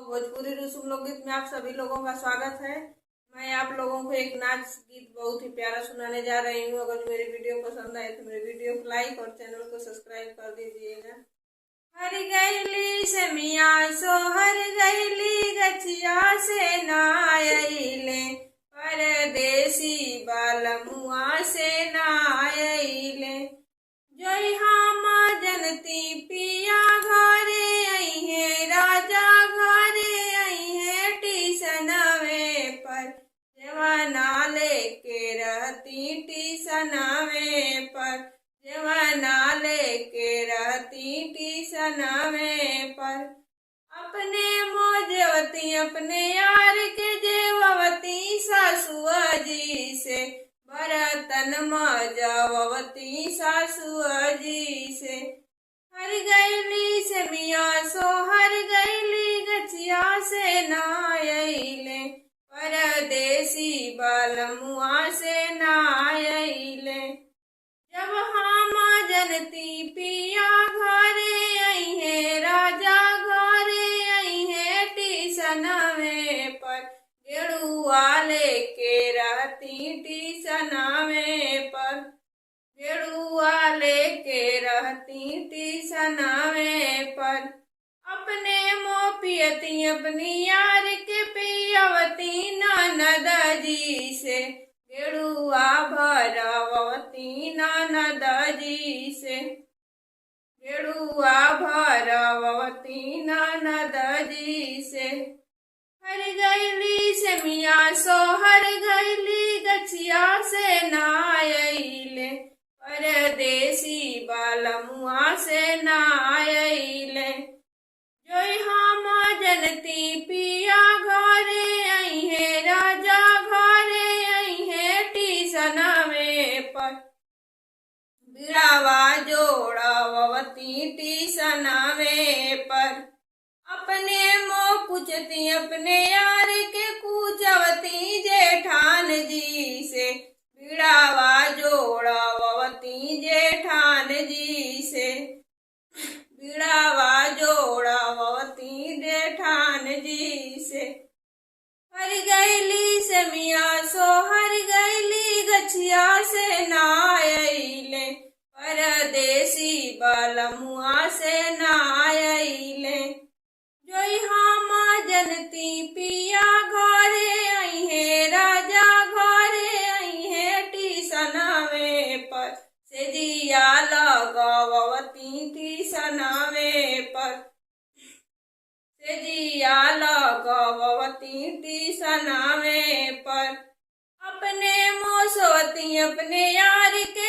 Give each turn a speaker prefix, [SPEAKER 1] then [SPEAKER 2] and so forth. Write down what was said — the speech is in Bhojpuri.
[SPEAKER 1] भोजपुरी रसूम लोकगीत में आप सभी लोगों का स्वागत है। मैं आप लोगों को एक नाच गीत बहुत ही प्यारा सुनाने जा रही हूँ। अगर मेरी वीडियो पसंद आए तो मेरे वीडियो को लाइक और चैनल को सब्सक्राइब कर दीजिएगा। हर गैली से मिया सो हर गैली गछिया से नायले, परदेसी बालमुआ से नायले। जय हम जनती पिया घरे अइहे, राजा घरे अइहे टीसनवे पर, जवाना लेके रहती टीसनवे पर, जवाना लेके रहती टीसनवे पर। अपने मोजवती अपने यार के जेवती सासुआ जी से, बरतन मजवती सासुआ जी से। हर गैली से मिया सो हर गैली गछिया से नायले, परदेसी बालमुआ से नायले। जब हम जनती पिया घरे अइहे, राजा घरे अइहे टीसनवे पर, गेड़ुआ लेके रहती टीसनवे पर, गेड़ुआ लेके रहती टीसनवे पर। अपने मोह पियती अपनी यार के पियवती ननद जी से, गेड़ुआ भरवती ननद जी से, गेड़ुआ भरवती ननद जी से। हर गैली से मिया सो हर गैली गछिया से नायले, परदेसी बालमुआ से नायले। जय हम जनती पिया घरे अइहे, राजा घरे अइहे टीसनवे पर, बिड़ावा जोड़वती टीसनवे पर। अपने मोह कुचती अपने यार के कुचवती जेठान जी से, बिड़ावा जोड़वती जेठान जी से, बिड़ावा जोड़वती जेठान जी से। हर गैली से मिया सो हर गैली गछिया से नायले, परदेसी बालमुआ से नायले। जय हम जनती पिया घरे अइहे, राजा घरे अइहे टीसनवे पर, से जिया लगवती टीसनवे पर, से जिया लगवती टीसनवे पर। अपने मोसवती अपने यार के